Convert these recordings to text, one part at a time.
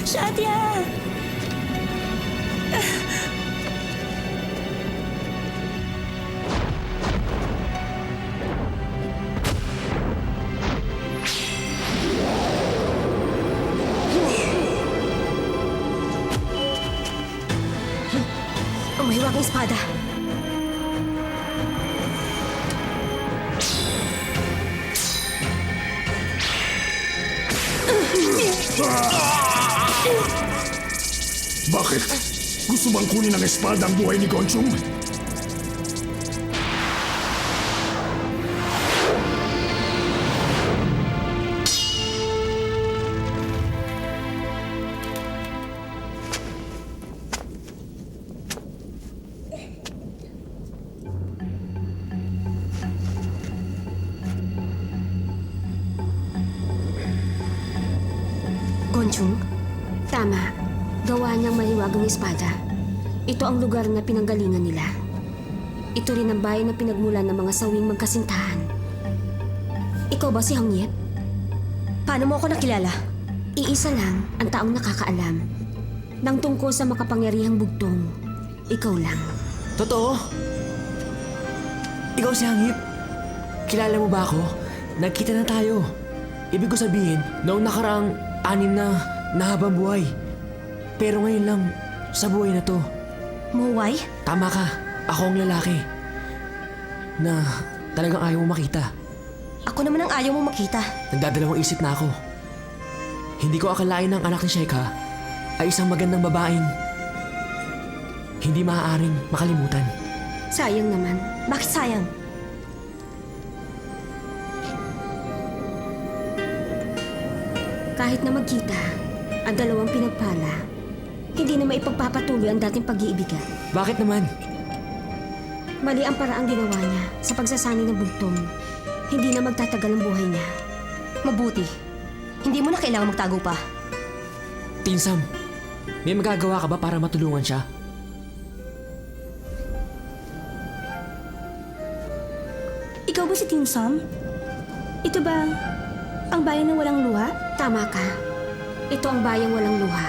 Shadia! Umahiwag ang espada. Bakit? Gusto bang kunin ng espada ang buhay ni Gonchung? Gonchung? Tama. Gawa niyang mahiwagang espada. Ito ang lugar na pinanggalingan nila. Ito rin ang bayan na pinagmulan ng mga sawing magkasintahan. Ikaw ba si Hangyep? Paano mo ako nakilala? Iisa lang ang taong nakakaalam. Nang tungkol sa makapangyarihang bugtong, ikaw lang. Totoo? Ikaw si Hangyep? Kilala mo ba ako? Nagkita na tayo. Ibig ko sabihin, noong nakaraang 6 na nahabang buhay. Pero ngayon lang, sa buhay na to. Muway? Tama ka, ako ang lalaki. Na talagang ayaw mo makita. Ako naman ang ayaw mo makita. Nagdadalawang isip na ako. Hindi ko akalain ng anak ni Sheka ay isang magandang babaeng hindi maaaring makalimutan. Sayang naman. Bakit sayang? Kahit na magkita, ang dalawang pinagpala, hindi na maipagpapatuloy ang dating pag-iibigan. Bakit naman? Mali ang paraang ginawa niya sa pagsasani ng bugtong. Hindi na magtatagal ang buhay niya. Mabuti. Hindi mo na kailangan magtago pa. Tinsam, may magagawa ka ba para matulungan siya? Ikaw ba si Tinsam? Ito ba ang bayan na walang luha? Tama ka. Ito ang bayang walang luha.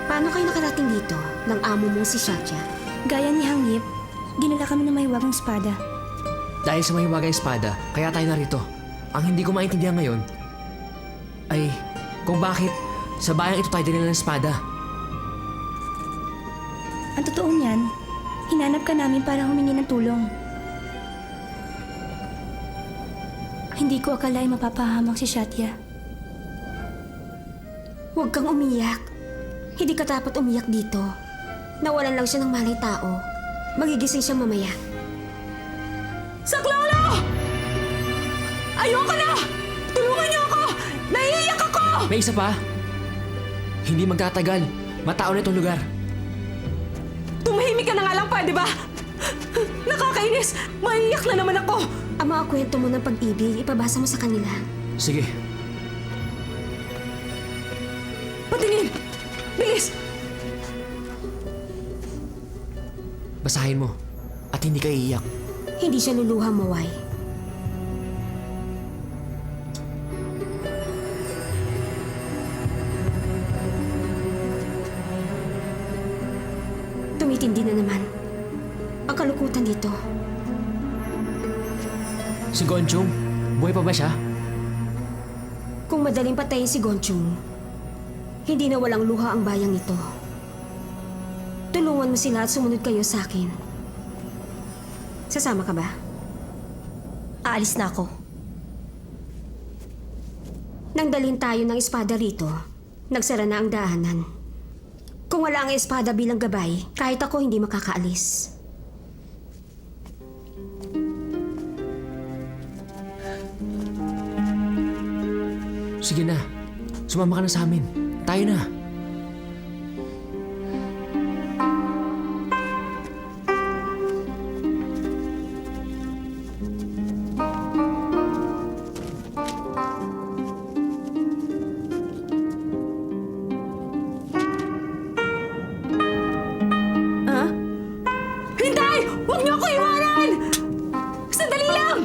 Paano kayo nakarating dito ng amo mong si Shadia? Gaya ni Hangyep, ginala kami ng mahiwagang espada. Dahil sa mahiwagang espada, kaya tayo narito. Ang hindi ko maintindihan ngayon ay kung bakit sa bayang ito tayo dinala ng espada. Ang totoo niyan, hinanap ka namin para humingi ng tulong. Hindi ko akalain mapapahamak si Shadia. Huwag kang umiyak. Hindi ka dapat umiyak dito. Nawalan lang siya ng malay tao. Magigising siya mamaya. Saklolo! Ayoko na! Tulungan niyo ako! Naiiyak ako! May isa pa. Hindi magtatagal. Matao na itong lugar. Tumahimik ka na nga lang, pwede ba? Nakakainis! Maiiyak na naman ako! Ang mga kwento mo ng pag-ibig, ipabasa mo sa kanila. Sige. Patingin! Bilis! Basahin mo. At hindi ka iiyak. Hindi siya luluha, Maway. Tumitindi na naman ang kalukutan dito. Si Gonchung, buhay pa ba siya? Kung madaling patayin si Gonchung, hindi na walang luha ang bayang ito. Tulungan mo sila at sumunod kayo sa akin. Sasama ka ba? Aalis na ako. Nang dalhin tayo ng espada rito, nagsara na ang daanan. Kung wala ang espada bilang gabay, kahit ako hindi makakaalis. Sige na. Sumama ka na sa amin. Tayo na. Hintay! Huwag niyo ako iwanan! Sandali lang!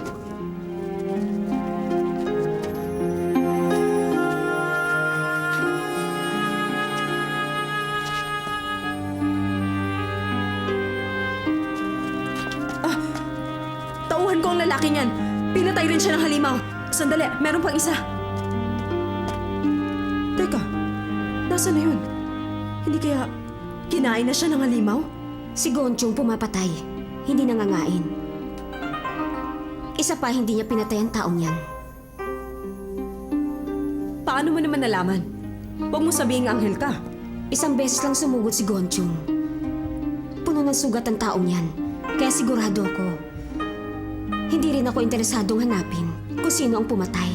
lalaki niyan. Pinatay rin siya ng halimaw. Sandali, meron pang isa. Teka, nasa na yun? Hindi kaya kinain na siya ng halimaw? Si Gonchong pumapatay, hindi nangangain. Isa pa, hindi niya pinatay ang taong yan. Paano mo naman nalaman? Huwag mo sabihin anghel ka. Isang beses lang sumugod si Gonchong. Puno ng sugat ang taong yan, kaya sigurado ko. Hindi rin ako interesadong hanapin kung sino ang pumatay.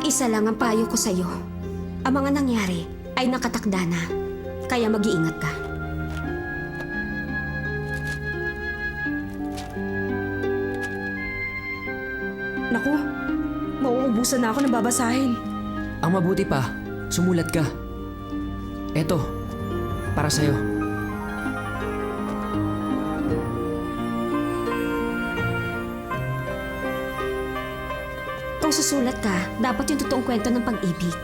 Isa lang ang payo ko sa'yo. Ang mga nangyari ay nakatakda na, kaya mag-iingat ka. Naku, mauubusan na ako ng babasahin. Ang mabuti pa, sumulat ka. Eto, para sa'yo. Kung susulat ka, dapat yung totoong kwento ng pag-ibig.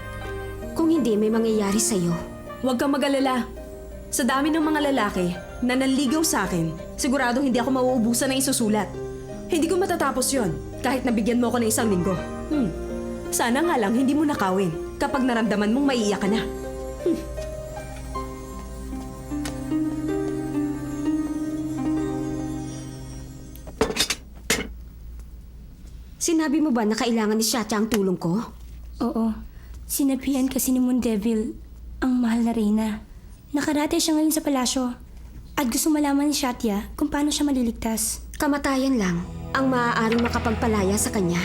Kung hindi, may mangyayari sa'yo. Huwag kang mag-alala. Sa dami ng mga lalaki na nanligaw sa akin, siguradong hindi ako mauubusan ng isusulat. Hindi ko matatapos yon kahit nabigyan mo ako ng 1 linggo. Sana nga lang hindi mo nakawin kapag naramdaman mong maiiyak ka na. Sinabi mo ba na kailangan ni Shatya ang tulong ko? Oo. Sinabihan kasi ni Moon Devil ang mahal na Reyna. Nakarate siya ngayon sa palasyo at gusto malaman ni Shatya kung paano siya maliligtas. Kamatayan lang ang maaaring makapagpalaya sa kanya.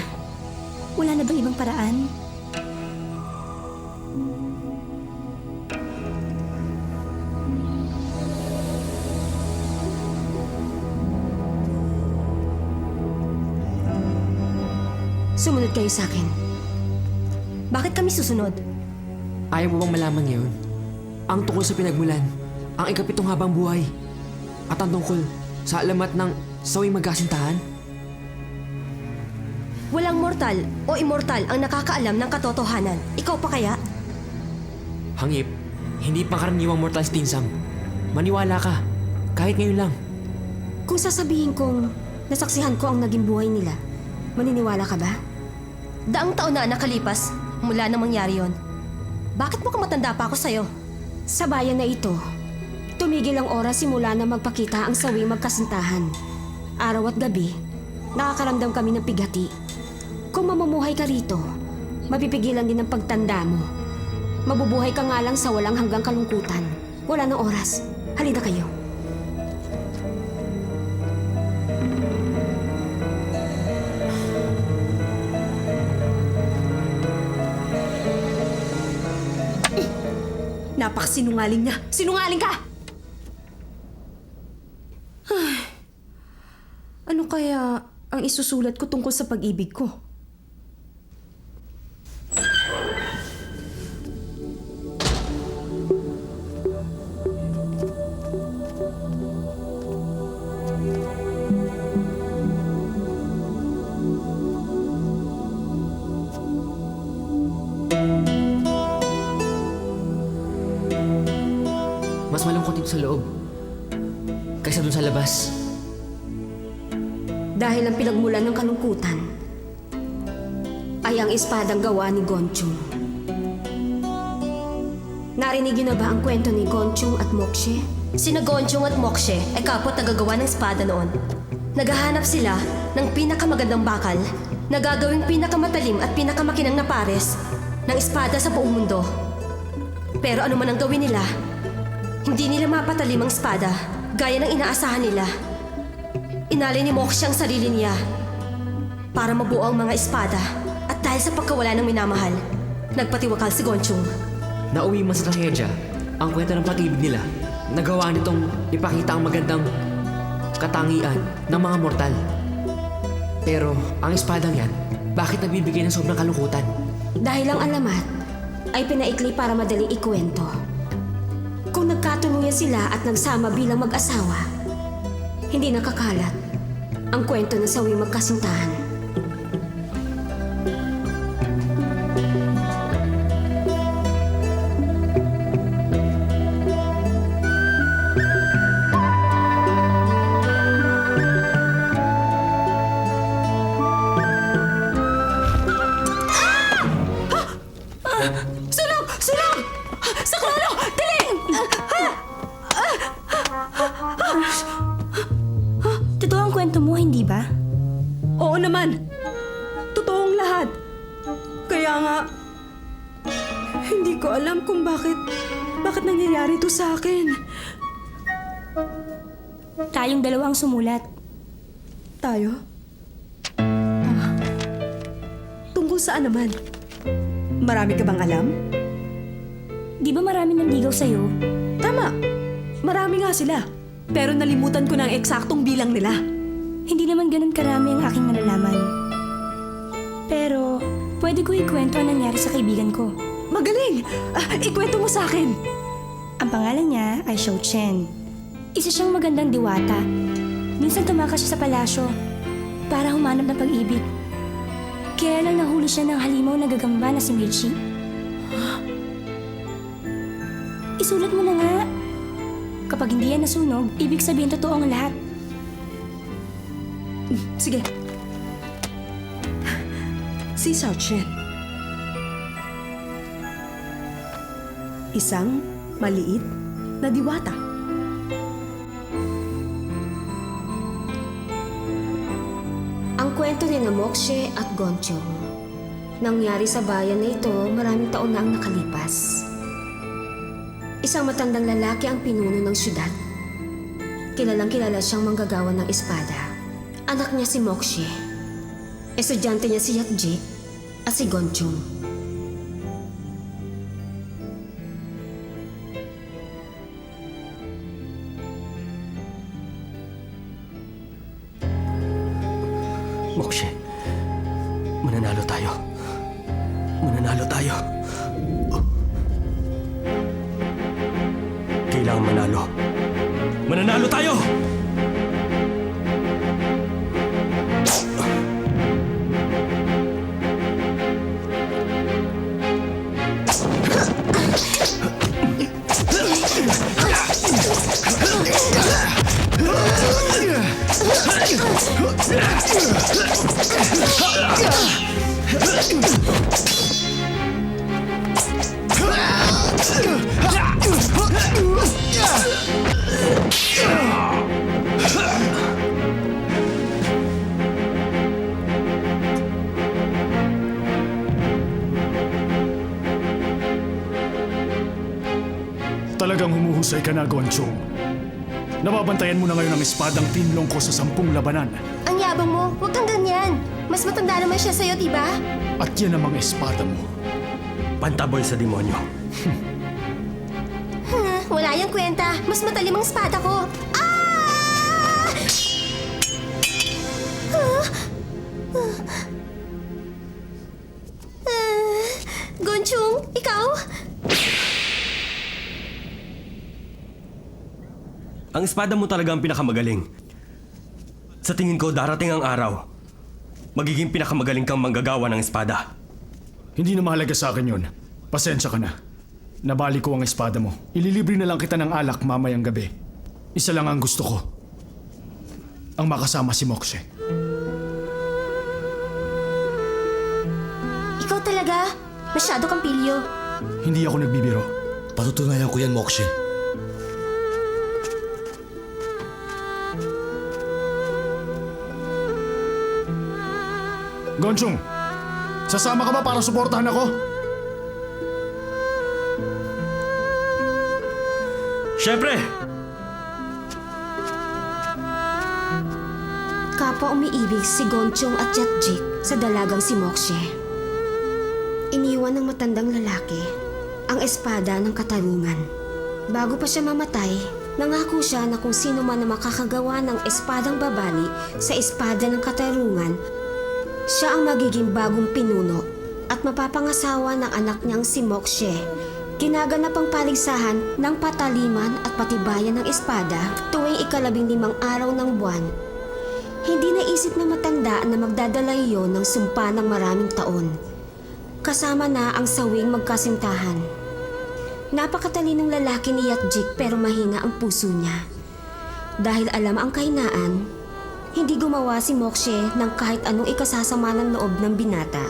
Wala na bang ibang paraan? Sumunod kayo sa akin. Bakit kami susunod? Ayaw mo bang malaman ngayon? Ang tungkol sa pinagmulan, ang ikapitong habang buhay, at ang tungkol sa alamat ng sawing magkasintahan? Walang mortal o immortal ang nakakaalam ng katotohanan. Ikaw pa kaya? Hangip, hindi pangkaraniwang mortal si Tinsam. Maniwala ka, kahit ngayon lang. Kung sasabihin kong nasaksihan ko ang naging buhay nila, maniniwala ka ba? Daang taon na nakalipas mula nang mangyari yon. Bakit mo matanda pa ako sa'yo? Sa bayan na ito, tumigil ang oras simula na magpakita ang sawing magkasintahan. Araw at gabi, nakakaramdam kami ng pigati. Kung mamumuhay ka rito, mapipigilan din ang pagtanda mo. Mabubuhay ka nga lang sa walang hanggang kalungkutan. Wala nang oras. Halina kayo. Napakasinungaling niya. Sinungaling ka! Ay, ano kaya ang isusulat ko tungkol sa pag-ibig ko? Mas malungkot dito sa loob kaysa dun sa labas. Dahil ang pinagmulan ng kalungkutan ay ang espadang gawa ni Gonchong. Narinig niyo na ba ang kwento ni Gonchong at Mokshe? Sina Gonchong at Mokshe ay kapot na gagawa ng espada noon. Naghahanap sila ng pinakamagandang bakal na gagawing pinakamatalim at pinakamakinang na pares ng espada sa buong mundo. Pero ano man ang gawin nila, hindi nila mapatalim ang espada gaya ng inaasahan nila. Inalay ni Mokshe ang sarili niya para mabuo ang mga espada at dahil sa pagkawala ng minamahal, nagpatiwakal si Gonchong. Nauwi man sa trahedya ang kwento ng pag-ibig nila. Nagawa nitong ipakita ang magandang katangian ng mga mortal. Pero ang espadang yan, bakit nagbibigay ng sobrang kalungkutan? Dahil ang alamat ay pinaikli para madaling ikwento. Kung nagkatuluyan sila at nagsama bilang mag-asawa, hindi nakakalat ang kwento ng sawing magkasintahan. Bakit nangyayari ito sa akin? Tayong dalawang sumulat. Tayo? Tungkol saan naman? Marami ka bang alam? Di ba marami nanligaw sa'yo? Tama. Marami nga sila. Pero nalimutan ko na ang eksaktong bilang nila. Hindi naman ganun karami ang aking nalalaman. Pero, pwede ko ikwento ang nangyari sa kaibigan ko. Magaling! Ikwento mo sa akin. Ang pangalan niya ay Xiao Chen. Isa siyang magandang diwata. Minsan tumakas siya sa palasyo para humanap ng pag-ibig. Kaya lang nahuli siya ng halimaw na gagamba na si Michi. Isulat mo na nga. Kapag hindi yan nasunog, ibig sabihin totoo ang lahat. Sige. Si Xiao Chen. Isang maliit na diwata. Ang kwento ni na Mokshe at Gonchong. Nangyari sa bayan na ito maraming taon na ang nakalipas. Isang matandang lalaki ang pinuno ng syudad. Kilalang kilala siyang manggagawa ng espada. Anak niya si Mokshe. Estudyante niya si Yatjik at si Gonchong. Mokshe, mananalo tayo. Mananalo tayo. Kailangan manalo. Mananalo tayo! Talagang humuhusay ka na, Gonchong. Nababantayan mo na ngayon ang espadang tinlong ko sa 10 labanan. Ang yabang mo, huwag kang ganyan. Mas matanda naman siya sa'yo, diba? At yan ang mga espada mo. Pantaboy sa demonyo. Wala yung kwenta. Mas matalim ang espada ko. Ah! Gonchong, ikaw? Ang espada mo talaga ang pinakamagaling. Sa tingin ko, darating ang araw. Magiging pinakamagaling kang manggagawa ng espada. Hindi na mahalaga sa akin yun. Pasensya ka na. Nabali ko ang espada mo. Ililibre na lang kita ng alak mamayang gabi. Isa lang ang gusto ko. Ang makasama si Mokshe. Ikaw talaga? Masyado kang pilyo. Hindi ako nagbibiro. Patutunayan ko yan, Mokshe. Gonchong, sasama ka ba para suportahan ako? Siyempre! Kapwa umiibig si Gonchong at Yatjik sa dalagang si Mokshe. Iniwan ng matandang lalaki ang espada ng katarungan. Bago pa siya mamatay, nangako siya na kung sino man na makakagawa ng espadang babali sa espada ng katarungan, siya ang magiging bagong pinuno at mapapangasawa ng anak niyang si Mokshe. Ginaganap ang paligsahan ng pataliman at patibayan ng espada tuwing 15 araw ng buwan. Hindi naisip na matanda na magdadala iyon ng sumpa ng maraming taon. Kasama na ang sawing magkasintahan. Napakatalinong lalaki ni Yatjik pero mahina ang puso niya. Dahil alam ang kahinaan, hindi gumawa si Mokshe ng kahit anong ikasasama ng loob ng binata,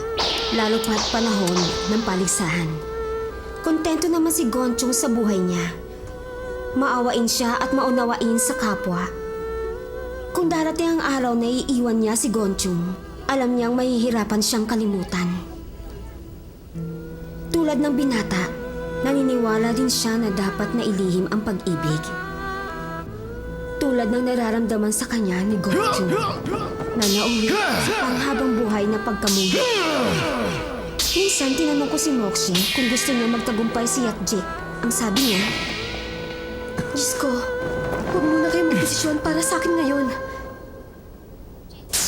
lalo pa't panahon ng paligsahan. Kontento naman si Gonchong sa buhay niya. Maawain siya at maunawain sa kapwa. Kung darating ang araw na iiwan niya si Gonchong, alam niyang mahihirapan siyang kalimutan. Tulad ng binata, naniniwala din siya na dapat na ilihim ang pag-ibig. Tulad ng nararamdaman sa kanya ni Gochu na nauwi sa panghabang buhay na pagkamuhi. Minsan tinanong ko si Moxie kung gusto niya magtagumpay si Yatjik. Ang sabi niya, Diyos ko, huwag muna kayo magdesisyon para sa akin ngayon.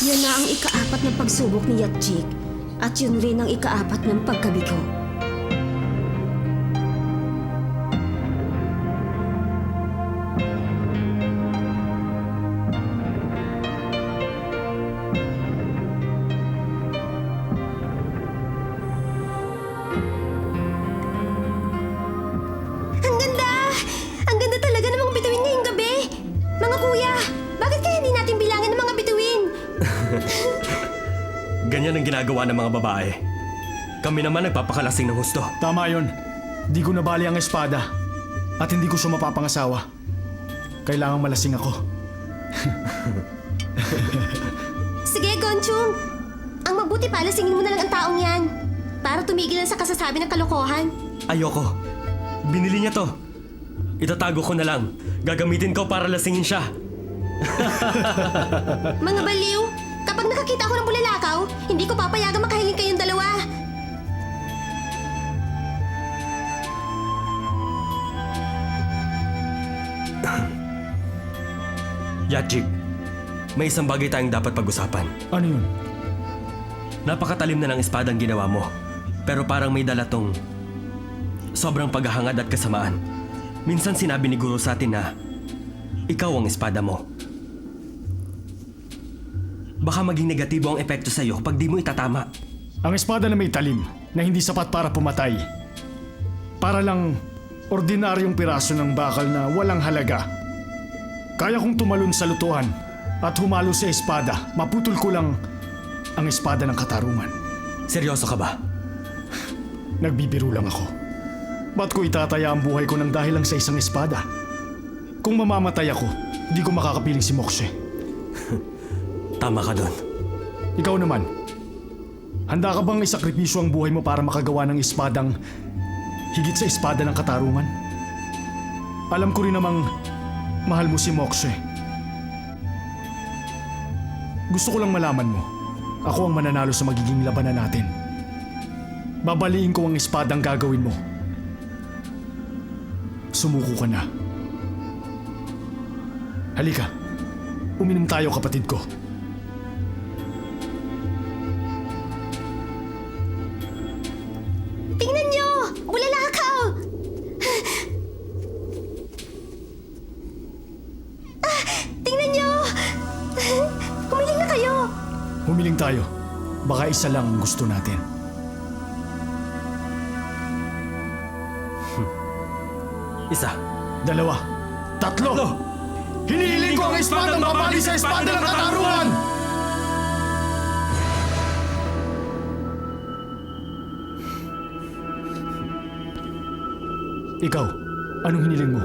yan na ang ika-4 ng pagsubok ni Yatjik at yun rin ang ika-4 ng pagkabigo. Ang ganda! Ang ganda talaga ng mga bituin ngayong gabi. Mga kuya, bakit kaya hindi natin bilangin ng mga bituin? Ganyan ang ginagawa ng mga babae. Kami naman nagpapakalasing ng husto. Tama yon. Di ko nabali ang espada. At hindi ko siya mapapangasawa. Kailangang malasing ako. Sige, Gonchung. Ang mabuti pala, singin mo na lang ang taong yan. Para tumigil na sa kasasabi ng kalokohan. Ayoko. Binili niya to. Itatago ko na lang. Gagamitin ko para lasingin siya. Mga baliw, kapag nakakita ako ng bulalakaw, hindi ko papayagang makahiling kayong dalawa. Yatjik, may isang bagay tayong dapat pag-usapan. Ano yun? Napakatalim na ng espadang ginawa mo. Pero parang may dala tong sobrang paghahangad at kasamaan. Minsan sinabi ni Guru sa atin na ikaw ang espada mo. Baka maging negatibo ang epekto sa'yo pag di mo itatama. Ang espada na may talim na hindi sapat para pumatay. Para lang ordinaryong piraso ng bakal na walang halaga. Kaya kong tumalon sa lutuhan at humalo sa espada. Maputol ko lang ang espada ng katarungan. Seryoso ka ba? Nagbibiro lang ako. Ba't ko itataya ang buhay ko ng dahil lang sa isang espada? Kung mamamatay ako, di ko makakapiling si Moxie. Tama ka doon. Ikaw naman, handa ka bang isakripisyo ang buhay mo para makagawa ng espadang higit sa espada ng katarungan? Alam ko rin namang mahal mo si Moxie. Gusto ko lang malaman mo, ako ang mananalo sa magiging labanan natin. Babaliin ko ang espadang gagawin mo. Sumuko ka na. Halika, uminom tayo kapatid ko. Tingnan nyo! Bulalakaw! Tingnan nyo! Humiling na kayo! Humiling tayo. Baka isa lang ang gusto natin. Isa. Dalawa. Tatlo! Hinihiling ko ang espadang babali sa espada ng katarungan! Ikaw, anong hiniling mo?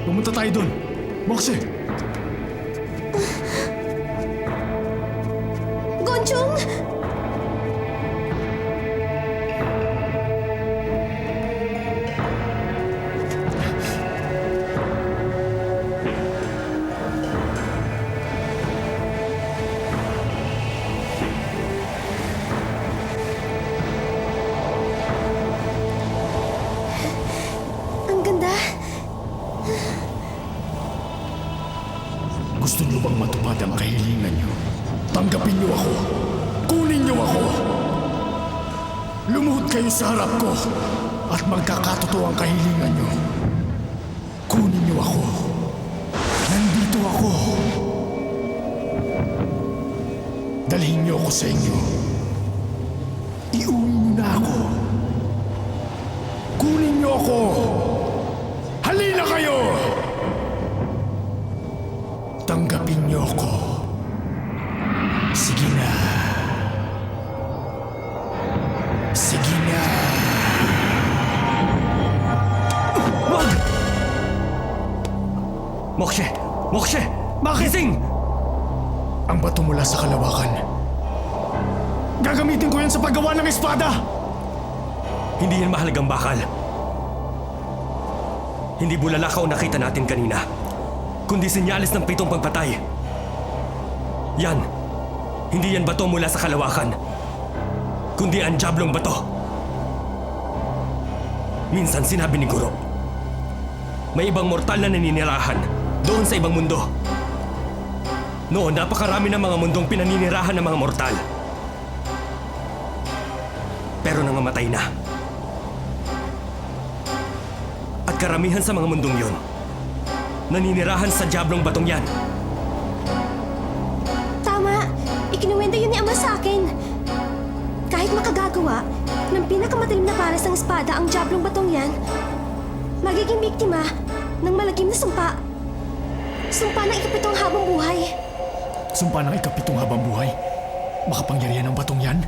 Pumunta tayo dun. Moxie! Gonchung! Ang ganda. Gusto niyo bang matupad ang kahilingan niyo? Tanggapin niyo ako. Kunin niyo ako. Lumuhod kayo sa harap ko at magkakatotoo ang kahilingan niyo. Kunin niyo ako. Nandito ako. Dalhin niyo ako sa inyo. Iuwi niyo na ako. Kunin niyo ako. Halina kayo! Tanggapin niyo ako. Sige na. Sige na. Mokshe! Bakit? Gising! Ang bato mula sa kalawakan. Gagamitin ko yan sa paggawa ng espada! Hindi yan mahalagang bakal. Hindi bulalakaw nakita natin kanina, kundi senyales ng 7 pagpatay. Yan. Hindi yan bato mula sa kalawakan, kundi ang Diablong bato. Minsan sinabi ni Guro, may ibang mortal na naninirahan doon sa ibang mundo. Noon, napakarami ng mga mundong pinaninirahan ng mga mortal. Pero nangamatay na. At karamihan sa mga mundong yon, naninirahan sa Diablong batong yan. Tama! Ikinuwento yun ni Ama sa akin. Kahit makagagawa ng pinakamatalim na pares ng espada ang Diablong batong yan, magiging biktima ng malagim na sumpa. Sumpa ng ikapitong habang buhay. Sumpa ng ikapitong habang buhay. Makapangyarihan ng batong yan?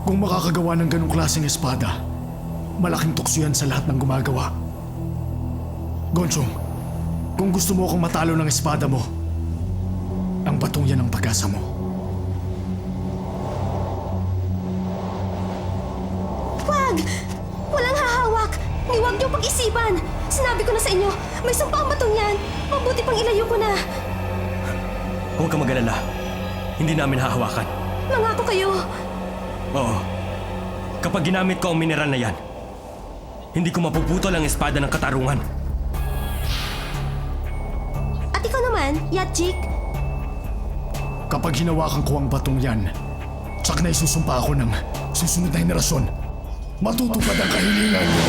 Kung makakagawa ng ganong klaseng espada, malaking tukso yan sa lahat ng gumagawa. Gonchong, kung gusto mo akong matalo ng espada mo, ang batong yan ang pag-asa mo. Wag! Walang hahawak! Ni wag niyong pag-isipan! Sinabi ko na sa inyo, may sumpa ang batong yan! Mabuti pang ilayo ko na! Huwag ka mag-alala. Hindi namin hahawakan. Mangako kayo! Oo. Kapag ginamit ko ang mineral na yan, hindi ko mapuputol ang espada ng katarungan. At ikaw naman, Yatchik, Kapag hinawakan ko ang batong yan, tsak na isusumpa ako ng susunod na henerasyon. Matutupad ang kahilingan niyo.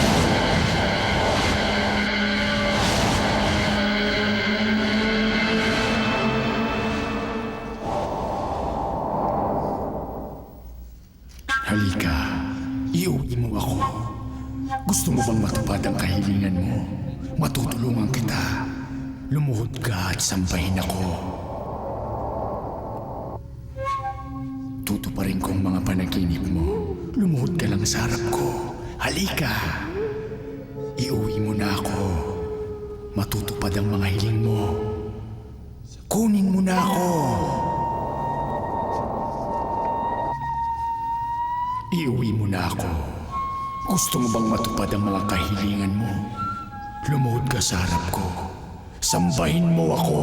Halika, iuwi mo ako. Gusto mo bang matupad ang kahilingan mo? Matutulungan kita. Lumuhod ka at sampahin ako. Tutuparin ko ang mga panaginip mo. Lumuhod ka lang sa harap ko. Halika! Iuwi mo na ako. Matutupad ang mga hiling mo. Kunin mo na ako. Iuwi mo na ako. Gusto mo bang matupad ang mga kahilingan mo? Lumuhod ka sa harap ko. Sambahin mo ako.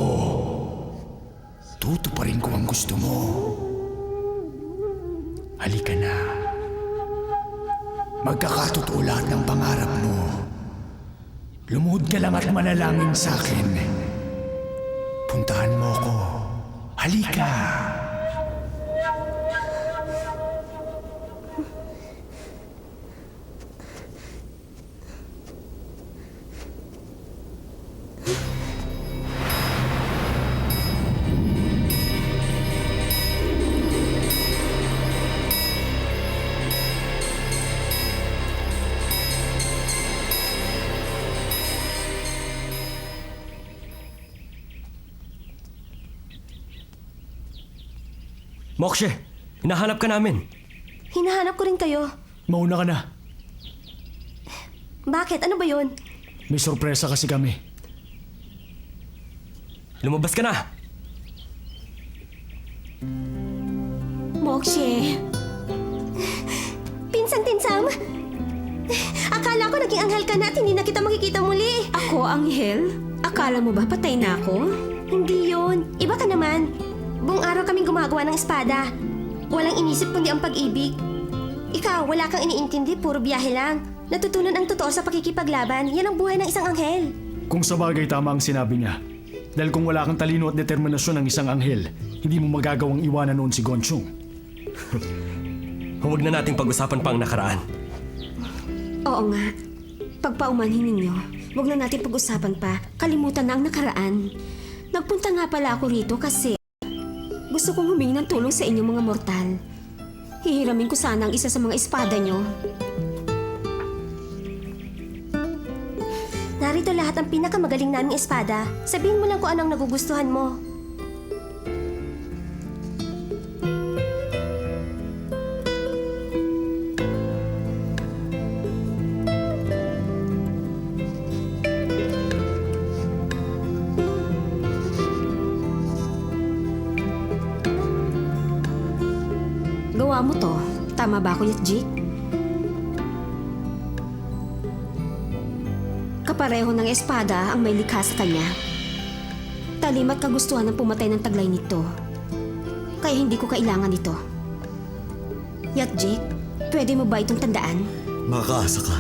Tutuparin ko ang gusto mo. Halika na. Magkakatotoo lahat ng pangarap mo. Lumuhod ka lang at manalangin sa akin. Puntahan mo ako. Halika! Mokshe, hinahanap ka namin. hinahanap ko rin kayo. Mauna ka na. Bakit? Ano ba yun? May sorpresa kasi kami. Lumabas ka na. Mokshe, Pinsan Tinsam! Akala ko naging anghel ka na at hindi na kita makikita muli. ako, Anghel? Akala mo ba patay na ako? Hindi yun. Iba ka naman. Buong araw kaming gumagawa ng espada. Walang inisip kundi ang pag-ibig. Ikaw, wala kang iniintindi, puro biyahe lang. Natutunan ang totoo sa pakikipaglaban. Yan ang buhay ng isang anghel. Kung sa bagay tama ang sinabi niya. Dahil kung wala kang talino at determinasyon ng isang anghel, hindi mo magagawang iwanan noon si Gonchong. Huwag na nating pag-usapan pa ang nakaraan. Oo nga. Pagpaumanhin ninyo, huwag na natin pag-usapan pa. Kalimutan na ang nakaraan. Nagpunta nga pala ako rito kasi gusto kong humingi ng tulong sa inyong mga mortal. Hihiramin ko sana ang isa sa mga espada nyo. Narito lahat ang pinakamagaling naming espada. Sabihin mo lang kung anong nagugustuhan mo. ba ako, Jake? Kapareho ng espada ang may likha sa kanya. Talim at kagustuhan ng pumatay ng taglay nito. Kaya hindi ko kailangan ito. Jake, pwede mo ba itong tandaan? Makakaasa ka.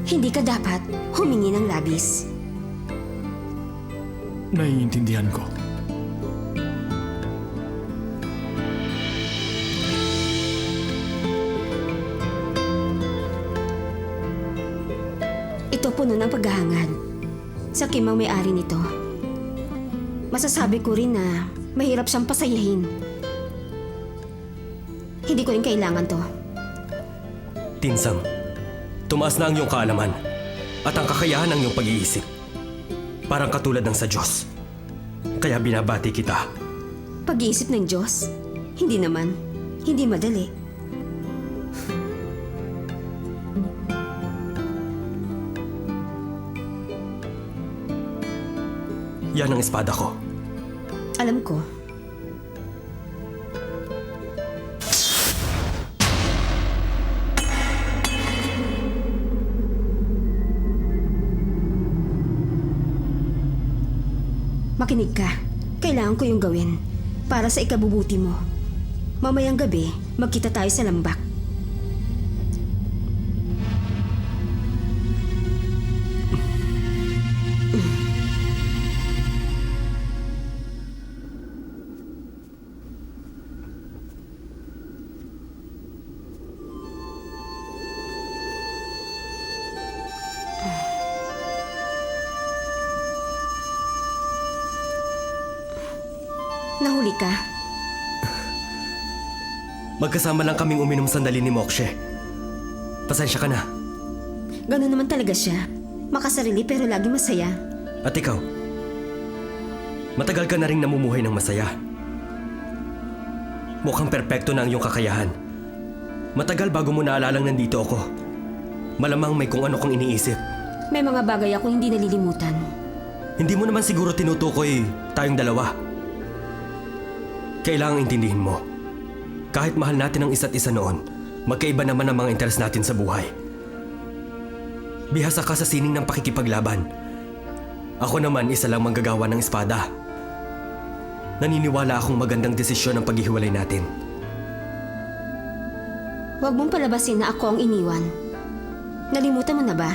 Hindi ka dapat humingi ng labis. Naiintindihan ko. Ito puno ng paghahangad. Sa Kim ang may-ari nito. Masasabi ko rin na mahirap siyang pasayahin. Hindi ko rin kailangan to. Tinsang, tumaas na ang iyong kaalaman at ang kakayahan ng iyong pag-iisip. Parang katulad ng sa Diyos. Kaya binabati kita. Pag-iisip ng Diyos? Hindi naman. Hindi madali. Yan ang espada ko. Alam ko. Makinig ka. Kailangan ko yung gawin. Para sa ikabubuti mo. Mamayang gabi, magkita tayo sa lambak. Nahuli ka? Magkasama lang kaming uminom sandali ni Mokshe. Pasensya ka na. Ganun naman talaga siya. Makasarili pero lagi masaya. At ikaw? Matagal ka na rin namumuhay ng masaya. Mukhang perpekto na ang iyong kakayahan. Matagal bago mo naalalang nandito ako. Malamang may kung ano kang iniisip. May mga bagay akong hindi nalilimutan. Hindi mo naman siguro tinutukoy tayong dalawa. Kailangang intindihin mo. Kahit mahal natin ang isa't isa noon, magkaiba naman ang mga interes natin sa buhay. Bihasa ka sa sining ng pakikipaglaban. Ako naman isa lang manggagawa ng espada. Naniniwala akong magandang desisyon ang paghihiwalay natin. Huwag mong palabasin na ako ang iniwan. Nalimutan mo na ba?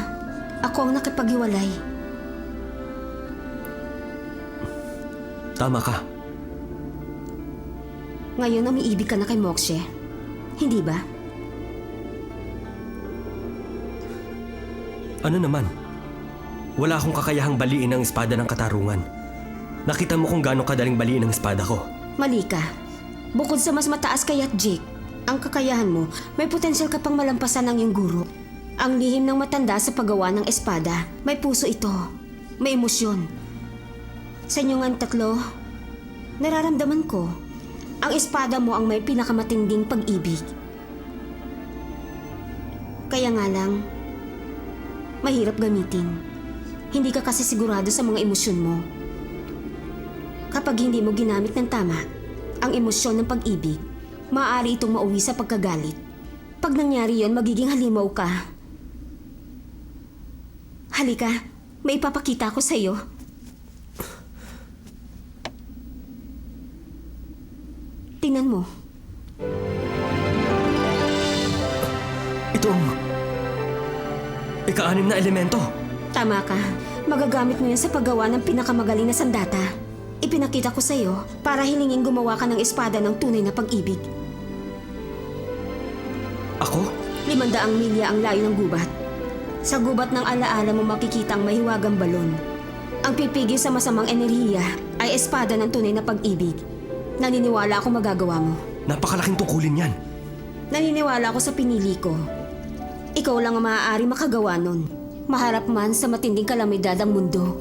Ako ang nakipaghiwalay. Tama ka. Ngayon umiibig ka na kay Mokshe. Hindi ba? Ano naman? Wala akong kakayahang baliin ang espada ng katarungan. Nakita mo kung gaano kadaling baliin ang espada ko. Mali ka. Bukod sa mas mataas kay Jake, ang kakayahan mo, may potensyal ka pang malampasan ng iyong guro. Ang lihim ng matanda sa paggawa ng espada, may puso ito. May emosyon. Sa inyong ang tatlo, nararamdaman ko, ang espada mo ang may pinakamatinding pag-ibig. Kaya nga lang, mahirap gamitin. Hindi ka kasi sigurado sa mga emosyon mo. Kapag hindi mo ginamit ng tama, ang emosyon ng pag-ibig, maaari itong mauwi sa pagkagalit. Pag nangyari yon, magiging halimaw ka. Halika, may ipapakita ko sa'yo. Tingnan mo. Ito ang ika-anim na elemento. Tama ka. Magagamit mo yan sa paggawa ng pinakamagaling na sandata. Ipinakita ko sa'yo para hilingin gumawa ka ng espada ng tunay na pag-ibig. Ako? 500 milya ang layo ng gubat. Sa gubat ng alaala mo makikita ang mahiwagang balon. Ang pipigil sa masamang enerhiya ay espada ng tunay na pag-ibig. Naniniwala ako magagawa mo. Napakalaking tungkulin yan. Naniniwala ako sa pinili ko. Ikaw lang ang maaari makagawa nun. Maharap man sa matinding kalamidad ang mundo.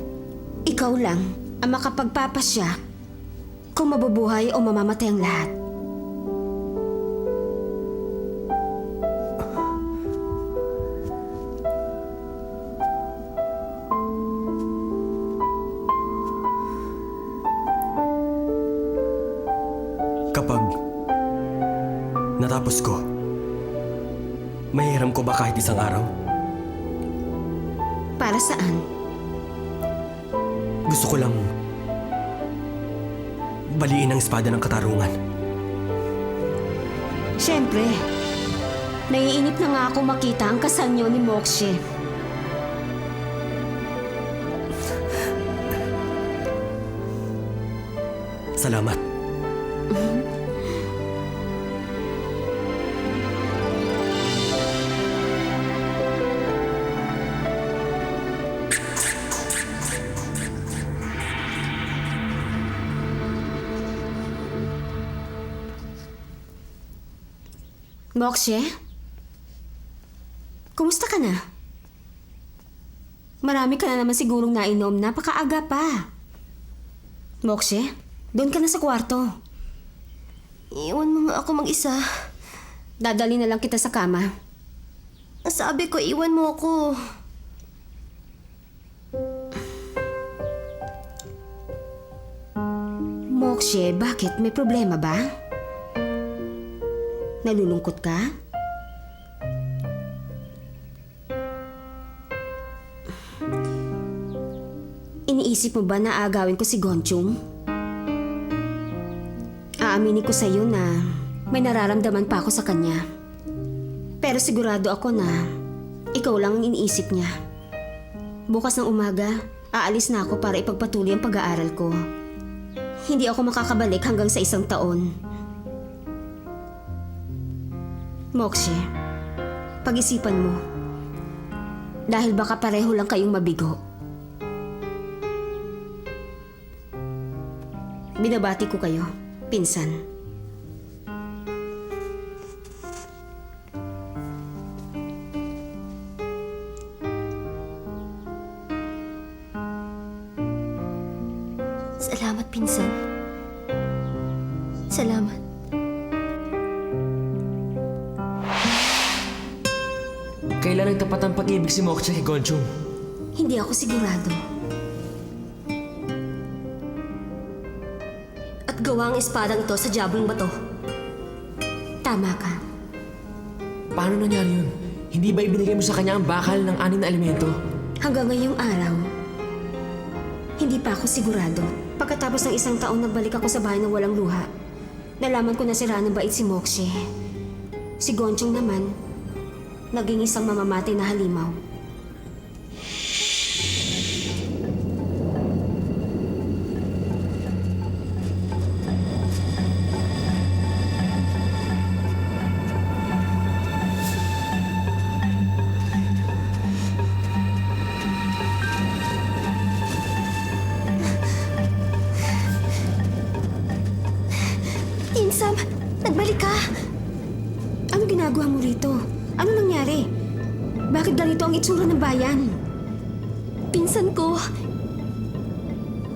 Ikaw lang ang makapagpapasya kung mabubuhay o mamamatay ang lahat. Kapag natapos ko, Mahiram ko ba kahit isang araw? Para saan? Gusto ko lang baliin ang espada ng katarungan. Siyempre. Naiinip na nga ako makita ang kasal niyo ni Mokshe. Salamat. Mokshe? Kumusta ka na? Marami ka na naman sigurong nainom, napakaaga pa. Mokshe, doon ka na sa kwarto. Iwan mo nga ako mag-isa. Dadali na lang kita sa kama. Sabi ko, iwan mo ako. Mokshe, bakit? May problema ba? Nalulungkot ka? Iniisip mo ba na aagawin ko si Gonchung? Aaminin ko sa iyo na may nararamdaman pa ako sa kanya. Pero sigurado ako na ikaw lang ang iniisip niya. Bukas ng umaga, aalis na ako para ipagpatuloy ang pag-aaral ko. Hindi ako makakabalik hanggang sa 1 taon. Mokshe, pag-isipan mo. Dahil baka pareho lang kayong mabigo. Binabati ko kayo, pinsan. Salamat, pinsan. Salamat. Kailan nagtapat ang pag-ibig si Mokshe kay Gonchung? Hindi ako sigurado. At gawa ang espadang ito sa diablong bato. Tama ka. Paano nangyari yun? Hindi ba ibinigay mo sa kanya ang bakal ng 6 na elemento? Hanggang ngayong araw, hindi pa ako sigurado. Pagkatapos ng 1 taon, nagbalik ako sa bahay ng walang luha. Nalaman ko na sira ng bait si Mokshe. Si Gonchung naman, naging isang mamamatay na halimaw. Tinsam, nagbalik ka. Ano ginagawa mo rito? Ano nangyari? Bakit ganito ang itsura ng bayan? Pinsan ko.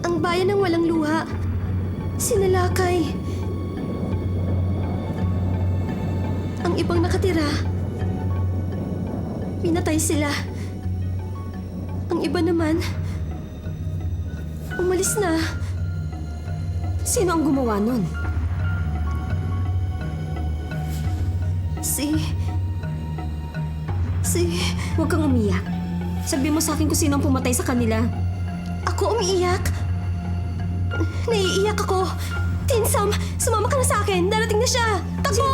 Ang bayan ng walang luha. Sinalakay. Ang ibang nakatira. Pinatay sila. Ang iba naman, umalis na. Sino ang gumawa nun? Huwag kang umiyak. Sabi mo sa akin kung sino ang pumatay sa kanila. Ako umiiyak? Naiiyak ako. Tinsam, sumama ka na sa akin. Darating na siya. Takbo!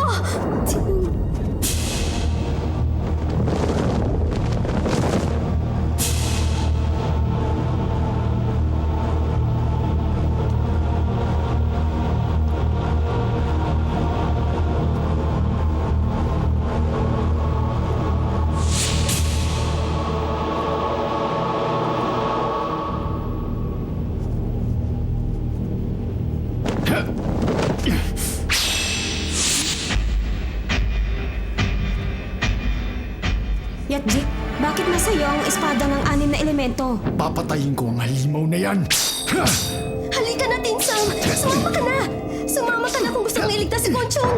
Yatjik, bakit nasa iyo ang espada ng 6 na elemento? Papatayin ko ang halimaw na yan! Ha! Halika na, Tinsam! Sumama ka na! Sumama ka na kung gusto mong iligtas si Gonchung!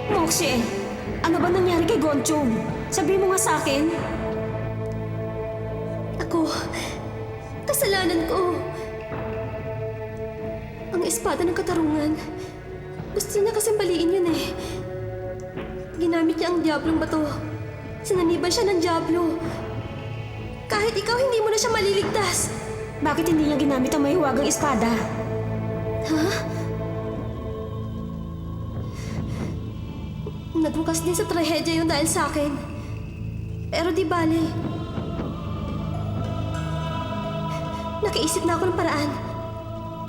Mokshe, ano ba nangyari kay Gonchung? Sabi mo nga sa akin. ko. Kasalanan ko. Ang espada ng katarungan. Gusto niya kasing baliin yun eh. Ginamit niya ang diablong bato. Sinaniban siya ng diablo. Kahit ikaw, hindi mo na siya maliligtas. Bakit hindi niya ginamit ang mahiwagang espada? Ha? Nagbukas din sa trahedya yun dahil sa akin. Pero di bale. Nakaisip na ako ng paraan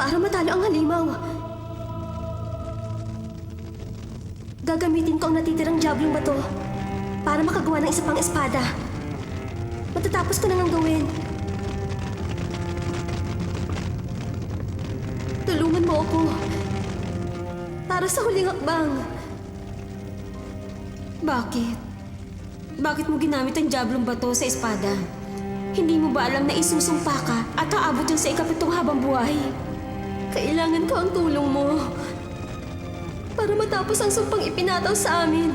para matalo ang halimaw. Gagamitin ko ang natitirang diablong bato para makagawa ng isa pang espada. Matatapos ko na ngang gawin. Tulungan mo ako para sa huling hakbang. Bakit? Bakit mo ginamit ang diablong bato sa espada? Hindi mo ba alam na isusumpa ka at aabot yun sa ikapitong habang buhay? Kailangan ko ang tulong mo para matapos ang sumpang ipinataw sa amin.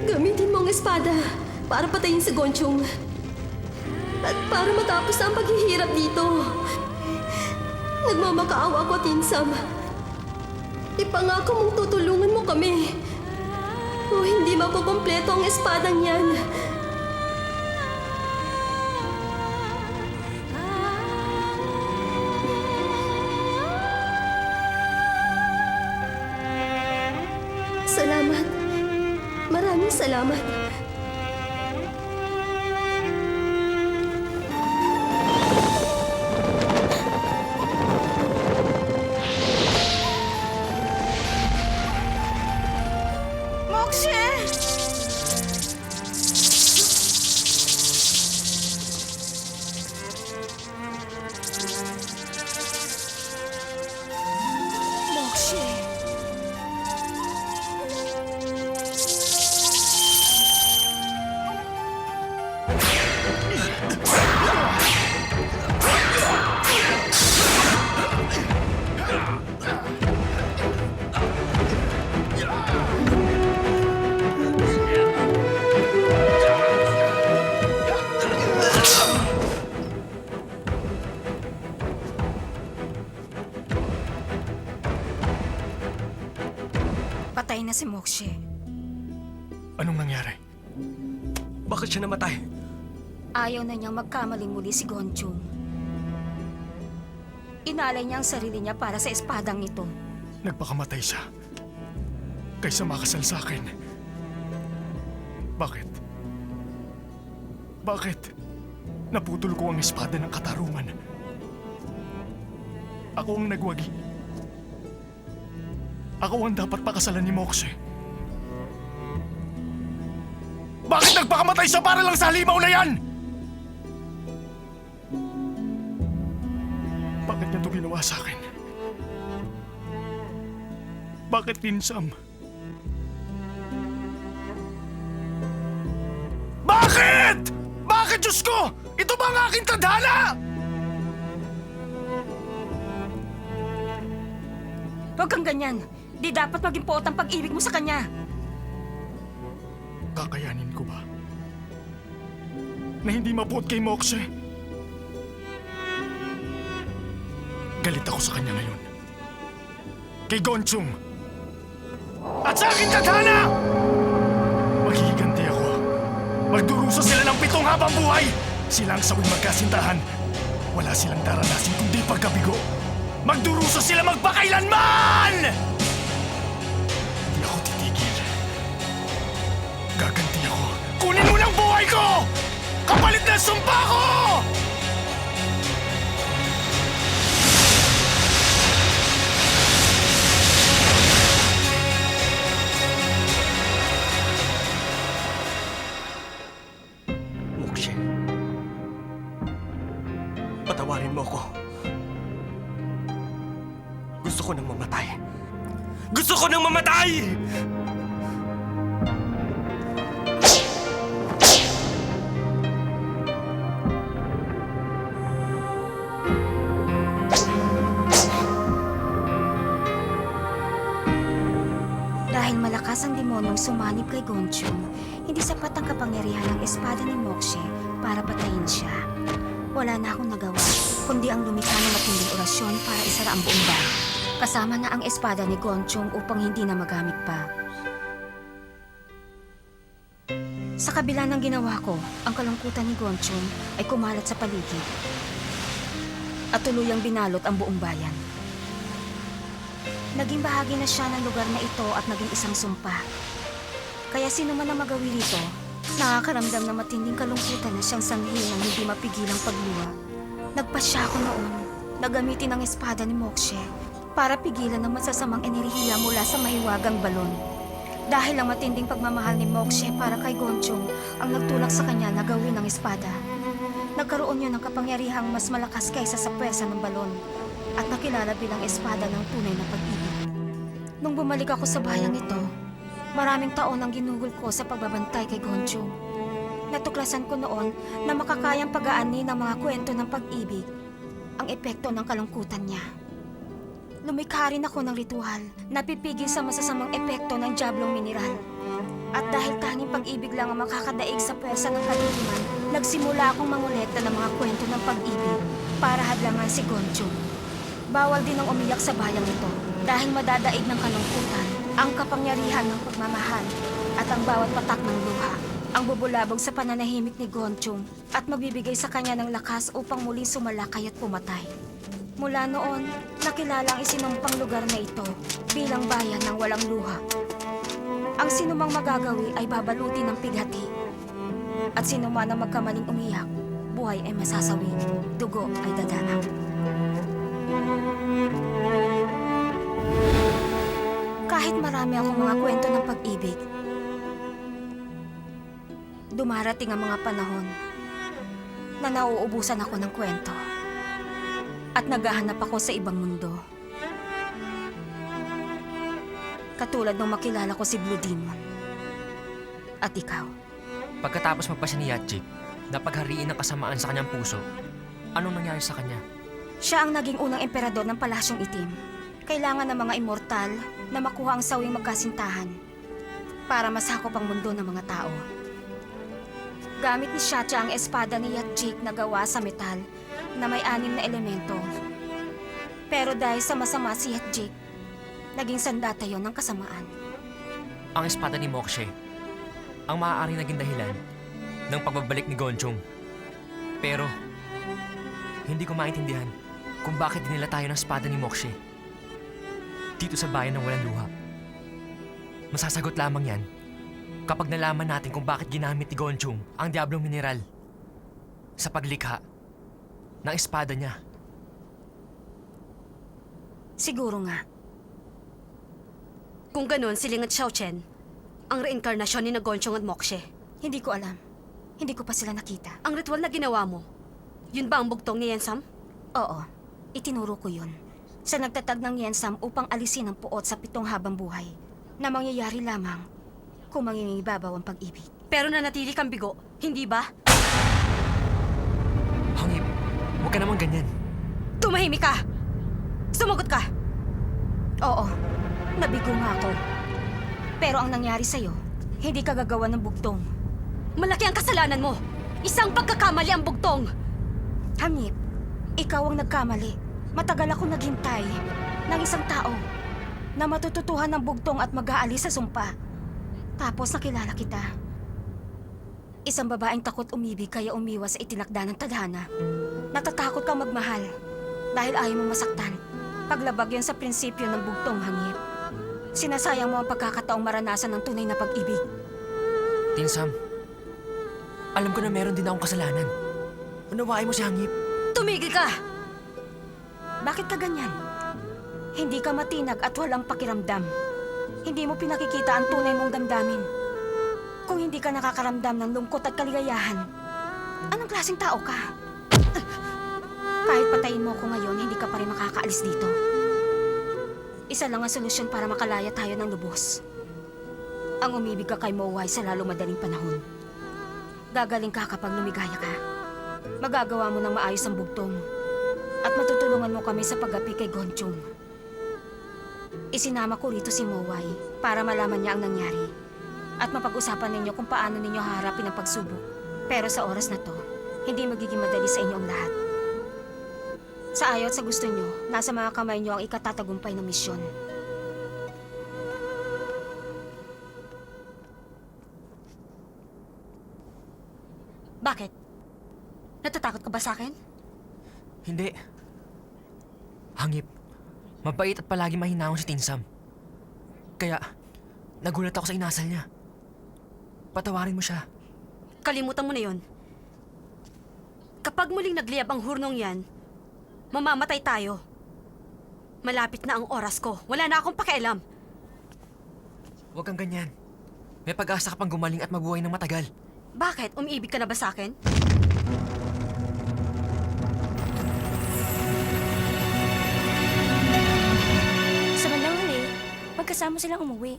Gamitin mo ang espada para patayin si Gonchong at para matapos na ang paghihirap dito. Nagmamakaawa ako, Tinsam. Ipangako mong tutulungan mo kami o hindi makukumpleto ang espadang yan. Salamat. Maraming salamat. Patay na si Mokshe. Anong nangyari? Bakit siya namatay? Ayaw na niyang magkamaling muli si Gonchong. Inalay niya ang sarili niya para sa espadang ito. Nagpakamatay siya. Kaysa makasal sa akin. Bakit? Bakit? Naputol ko ang espada ng katarungan. Ako ang nagwagi. Ako ang dapat pakasalan ni Mokshe. Bakit nagpakamatay siya para lang sa halimaw na yan? Bakit niya ito ginawa sa akin? Bakit Tinsam? Bakit? Bakit, Diyos ko? Ito ba ang aking tadhana? Huwag kang ganyan. Di dapat maging poot ang pag-ibig mo sa kanya. Kakayanin ko ba? Na hindi mabuot kay Mokshe? Galit ako sa kanya ngayon. Kay Gonchong. At sa aking tadhana! Maghihiganti ako. Magdurusa sila ng 7 habang buhay. Sila ang sawing magkasintahan. Wala silang daranasin kundi pagkabigo. Magdurusa sila magpakailanman! Hindi ako titigil. Gaganti ako. Kunin mo ng buhay ko! Kapalit na sumpa ko! Mokshe. Patawarin mo ako. Gusto ko nang mamatay. Gusto ko nang mamatay! Dahil malakas ang demonyong sumanib kay Gonchong, hindi sapat ang kapangyarihan ng espada ni Mokshe para patayin siya. Wala na akong nagawa, kundi ang lumikha ng matinding orasyon para isara ang buong bahay. Kasama na ang espada ni Gonchong upang hindi na magamit pa. Sa kabila ng ginawa ko, ang kalungkutan ni Gonchong ay kumalat sa paligid at tuluyang binalot ang buong bayan. Naging bahagi na siya ng lugar na ito at naging isang sumpa. Kaya sino man ang magawi rito, nakakaramdam ng matinding kalungkutan na siyang sanhi ng hindi mapigilang pagluha. Nagpasya ako noon na gamitin ang espada ni Mokshe para pigilan ang masasamang enerhiya mula sa mahiwagang balon. Dahil ang matinding pagmamahal ni Mokshe para kay Gonchong ang nagtulak sa kanya na gawin ang espada. Nagkaroon yun ng kapangyarihang mas malakas kaysa sa pwersa ng balon at nakilala bilang espada ng tunay na pag-ibig. Nung bumalik ako sa bayang ito, maraming taon ang ginugol ko sa pagbabantay kay Gonchong. Natuklasan ko noon na makakayang pag-aani ng mga kwento ng pag-ibig ang epekto ng kalungkutan niya. Lumikha rin ako ng ritual na pipigil sa masasamang epekto ng Diablong Mineral. At dahil tanging pag-ibig lang ang makakadaig sa pwersa ng kadiliman, nagsimula akong mangolekta ng mga kwento ng pag-ibig para hadlangan si Gonchong. Bawal din ang umiyak sa bayang ito dahil madadaig ng kalungkutan ang kapangyarihan ng pagmamahal at ang bawat patak ng luha ang bubulabog sa pananahimik ni Gonchong at magbibigay sa kanya ng lakas upang muling sumalakay at pumatay. Mula noon, nakilala ang isinumpang lugar na ito bilang bayan ng walang luha. Ang sinumang magagawi ay babaluti ng pighati. At sinuman ang magkamaling umiyak, buhay ay masasawi, dugo ay dadanang. Kahit marami akong mga kwento ng pag-ibig, dumarating ang mga panahon na nauubusan ako ng kwento at naghahanap ako sa ibang mundo. Katulad nung makilala ko si Blue Demon. At ikaw. Pagkatapos magpasya ni Yatjik, napaghariin ng kasamaan sa kanyang puso, anong nangyari sa kanya? Siya ang naging unang emperador ng Palasyong Itim. Kailangan ng mga immortal na makuha ang sawing magkasintahan para masakop ang mundo ng mga tao. Gamit ni Xia ang espada ni Yatjik na gawa sa metal na may 6 na elemento. Pero dahil sa masama si Yatjik, naging sandata yon ng kasamaan. Ang espada ni Mokshe, ang maaaring naging dahilan ng pagbabalik ni Gonchong. Pero, hindi ko maintindihan kung bakit dinila tayo ng espada ni Mokshe dito sa bayan ng walang luha. Masasagot lamang yan kapag nalaman natin kung bakit ginamit ni Gonchong ang Diablong Mineral sa paglikha ng espada niya. Siguro nga. Kung ganun, si Ling at Xiao Chen, ang reinkarnasyon ni Gonchong at Mokshe. Hindi ko alam. Hindi ko pa sila nakita. Ang ritual na ginawa mo, yun ba ang bugtong ni Yensam? Oo, itinuro ko yun. Sa nagtatag ng Yensam upang alisin ang puot sa 7 habang buhay na mangyayari lamang kung mangingibabaw ang pag-ibig. Pero nanatili kang bigo, hindi ba? Hangip, huwag ka naman ganyan. Tumahimik ka! Sumagot ka! Oo, nabigo nga ako. Pero ang nangyari sa'yo, hindi ka gagawa ng bugtong. Malaki ang kasalanan mo! Isang pagkakamali ang bugtong! Hangip, ikaw ang nagkamali. Matagal ako naghintay ng isang tao na matututuhan ng bugtong at mag-aalis sa sumpa. Tapos nakilala kita. Isang babaeng takot umibig kaya umiwas sa itinakda ng tadhana. Natatakot kang magmahal dahil ayaw mo masaktan. Paglabag yun sa prinsipyo ng bugtong, Hangip. Sinasayang mo ang pagkakataong maranasan ng tunay na pag-ibig. Tinsam, alam ko na meron din akong kasalanan. Unawain mo si Hangip. Tumigil ka! Bakit ka ganyan? Hindi ka matinag at walang pakiramdam. Hindi mo pinakikita ang tunay mong damdamin. Kung hindi ka nakakaramdam ng lungkot at kaligayahan, anong klaseng tao ka? Kahit patayin mo ko ngayon, hindi ka pa rin makakaalis dito. Isa lang ang solusyon para makalaya tayo ng lubos. Ang umibig ka kay Mowai sa lalo madaling panahon. Gagaling ka kapag lumigaya ka. Magagawa mo ng maayos ang bugtong. At matutulungan mo kami sa pag-api kay Gonchong. Isinama ko rito si Mowai para malaman niya ang nangyari. At mapag-usapan ninyo kung paano ninyo haharapin ang pagsubok. Pero sa oras na to, Hindi magiging madali sa inyo ang lahat. Sa ayaw at sa gusto nyo, nasa mga kamay nyo ang ikatatagumpay ng misyon. Bakit? Natatakot ka ba sa akin? Hindi. Hangip. Mabait at palagi mahinahon si Tinsam. Kaya, nagulat ako sa inasal niya. Patawarin mo siya. Kalimutan mo na yon. Kapag muling nagliyab ang hurnong yan, mamamatay tayo. Malapit na ang oras ko. Wala na akong pakialam. Huwag kang ganyan. May pag-asa ka pang gumaling at mabuhay ng matagal. Bakit? Umiibig ka na ba sa akin? Sa bandang huli, magkasama silang umuwi.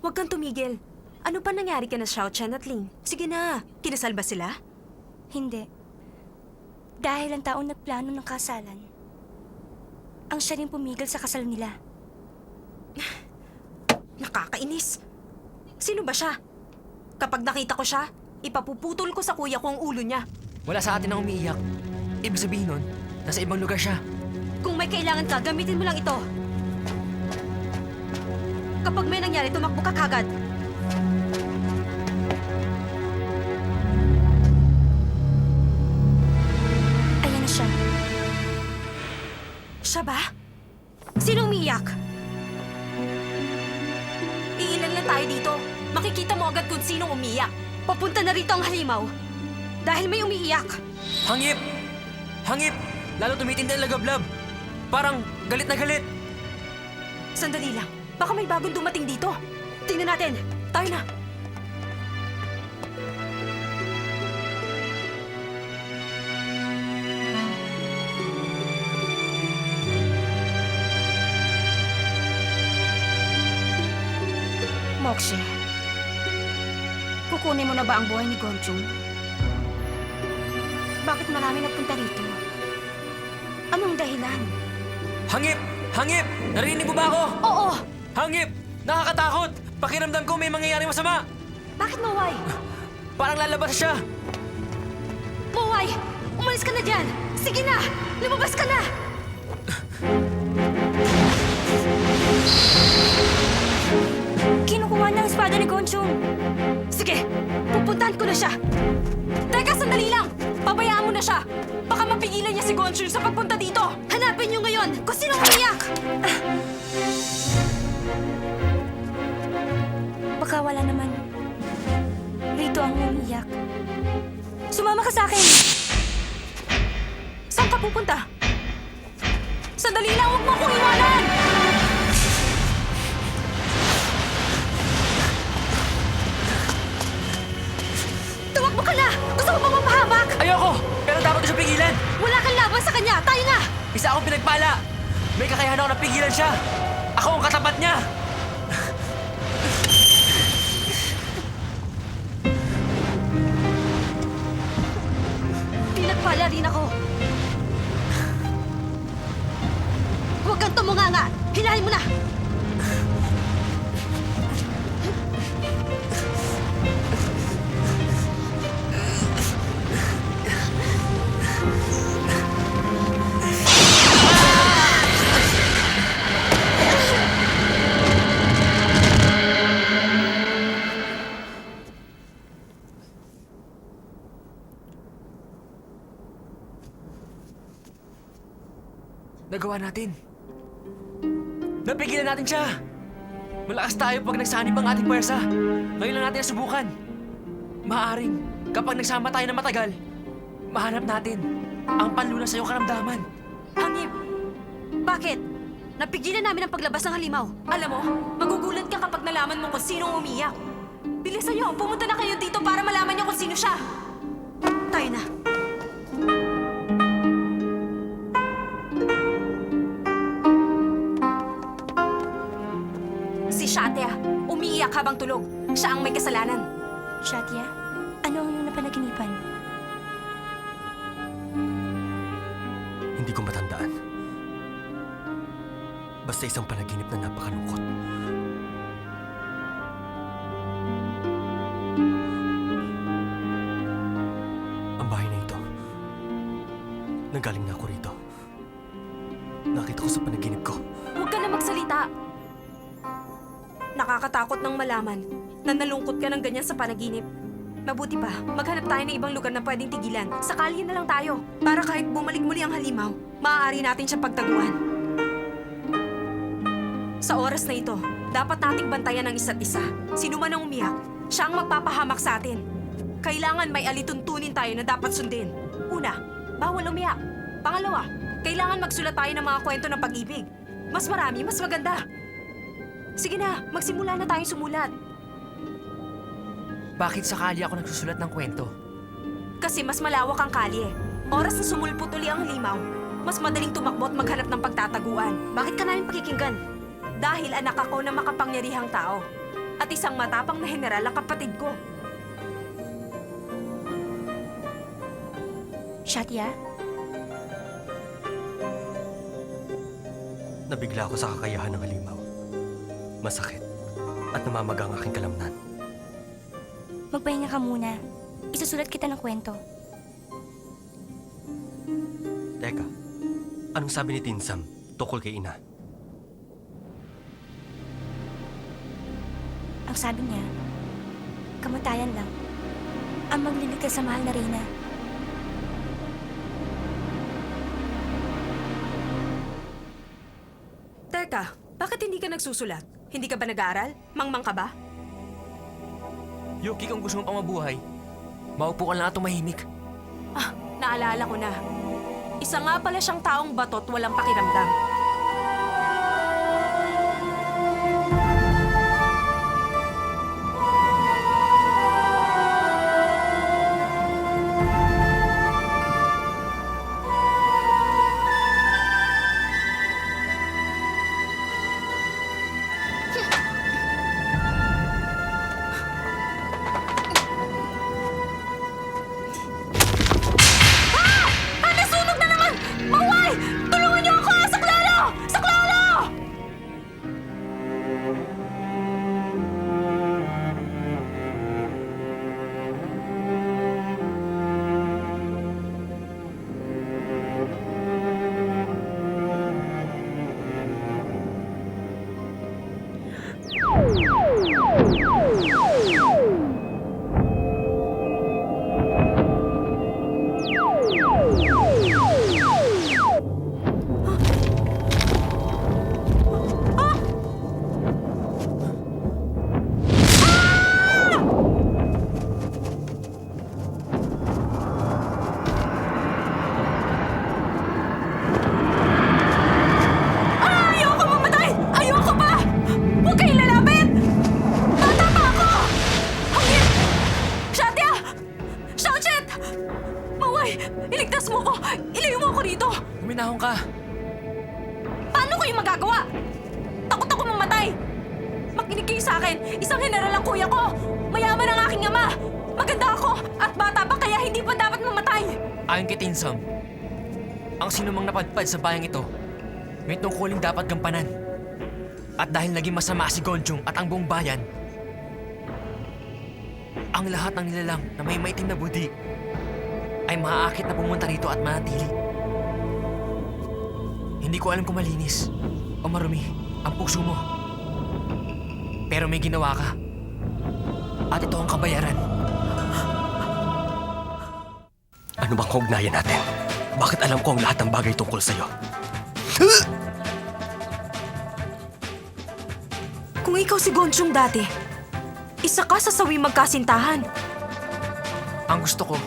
Huwag kang tumigil. Ano pa nangyari ka na Xiao Chen at Ling? Sige na, kinasal ba sila? Hindi. Dahil ang taong nagplano ng kasalan, ang siya rin pumigil sa kasal nila. Nakakainis. Sino ba siya? Kapag nakita ko siya, ipapuputol ko sa kuya ko ang ulo niya. Wala sa atin ang umiiyak. Ibig sabihin nun, nasa ibang lugar siya. Kung may kailangan ka, gamitin mo lang ito. Kapag may nangyari, tumakbo ka kagad. Ayan na siya. Siya ba? Sino umiiyak? Iilan lang tayo dito. Makikita mo agad kung sinong umiyak. Papunta na rito ang halimaw. Dahil may umiiyak. Hangip! Hangip! Lalo tumitindi ang lagablab. Parang galit na galit. Sandali lang. Baka may bagong dumating dito. Tingnan natin. Tayo na. Mokshe, kukunin mo na ba ang buhay ni Gonchung? Bakit marami nagpunta rito? Anong dahilan? Hangip! Hangip! Narinig mo ba ako? Oo! Hangip! Nakakatakot! Pakiramdam ko may mangyayari masama! Bakit, Maway? Parang lalabas siya! Maway! Umalis ka na dyan! Sige na! Lumabas ka na! Kinukuha na ang espada ni Gonchung. Sige! Pupuntahan ko na siya! Teka, sandali lang! Pabayaan mo na siya! Baka mapigilan niya si Gonchun sa pagpunta dito! Hanapin niyo ngayon kung sino umiiyak! Baka wala naman. Rito ang umiiyak. Sumama ka sa akin! Saan ka pupunta? Sandali lang! Huwag mo akong iwanan! Tumakbo ka na! Gusto mo ba mapahamak? Ayoko! Pero dapat ko siya pigilan! Wala kang laban sa kanya! Tayo na! Isa akong pinagpala! May kakayahan ako na pigilan siya! Ako ang katapat niya! Pinagpala rin ako. Huwag kang tumunganga! Hilahin mo na! Nagawa natin. Napigilan natin siya! Malakas tayo pag nagsanib ang ating pwersa. Ngayon lang natin nasubukan. Maaring, kapag nagsama tayo ng matagal, mahanap natin ang panlunas sa iyong karamdaman. Hangip! Bakit? Napigilan namin ang paglabas ng halimaw. Alam mo, magugulat ka kapag nalaman mo kung sinong umiyak. Bilisan niyo! Pumunta na kayo dito para malaman niyo kung sino siya! Tayo na. Si Shatia, umiiyak habang tulog. Siya ang may kasalanan. Shatia, ano ang iyong napanaginipan? Hindi ko matandaan. Basta isang panaginip na napakalungkot. Ang bahay na ito, Nagaling na ako rito. Nakita ko sa panaginip ko. Huwag ka na magsalita. Nakakatakot nang malaman na nalungkot ka ng ganyan sa panaginip. Mabuti pa, maghanap tayo ng ibang lugar na pwedeng tigilan. Sa kalye na lang tayo. Para kahit bumalik muli ang halimaw, maaari natin siya pagtaguan. Sa oras na ito, dapat nating bantayan ang isa't isa. Sino man ang umiyak, siya ang magpapahamak sa atin. Kailangan may alituntunin tayo na dapat sundin. Una, bawal umiyak. Pangalawa, kailangan magsulat tayo ng mga kwento ng pag-ibig. Mas marami, mas maganda. Sige na, magsimula na tayong sumulat. Bakit sakali ako nagsusulat ng kwento? Kasi mas malawak ang kalye. Oras na sumulpot uli ang halimaw, mas madaling tumakbo at maghanap ng pagtataguan. Bakit ka namin pakikinggan? Dahil anak ako ng makapangyarihang tao. At isang matapang na general ang kapatid ko. Shatia? Nabigla ako sa kakayahan ng halimaw. Masakit at namamaga ang aking kalamnan. Magpahinga ka muna. Isusulat kita ng kwento. Teka, anong sabi ni Tinsam tungkol kay Ina? Ang sabi niya, kamatayan lang ang magliligtas sa mahal na Reyna. Teka, bakit hindi ka nagsusulat? Hindi ka ba nag-aaral? Mangmang ka ba? Yuki, kung gusto mo pang mabuhay, maupo ka lang at tumahimik. Ah, naalala ko na. Isa nga pala siyang taong batot walang pakiramdam. Iligtas mo ko! Ilayo mo ako dito! Huminahon ka! Paano ko yung magagawa? Takot ako mamatay! Makinig kayo sa akin! Isang general ang kuya ko! Mayaman ang aking ama! Maganda ako! At bata pa kaya hindi pa dapat mamatay! Ayon kay Tinsam, ang sinumang napadpad sa bayang ito, may tungkuling dapat gampanan. At dahil naging masama si Gonjong at ang buong bayan, ang lahat ng nilalang na may maitim na budi ay maaakit na pumunta rito at manatili. Hindi ko alam kung malinis o marumi ang puso mo. Pero may ginawa ka. At ito ang kabayaran. Ano bang kaugnayan natin? Bakit alam ko ang lahat ng bagay tungkol sa'yo? Kung ikaw si Gonjong dati, isa ka sa sawing magkasintahan. Ang gusto ko,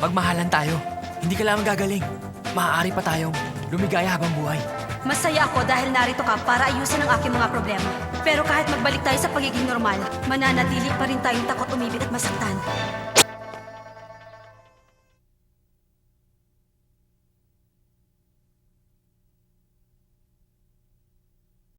magmahalan tayo. Hindi ka lamang gagaling. Maaari pa tayong lumigaya habang buhay. Masaya ako dahil narito ka para ayusin ang aking mga problema. Pero kahit magbalik tayo sa pagiging normal, mananatili pa rin tayong takot umibig at masaktan.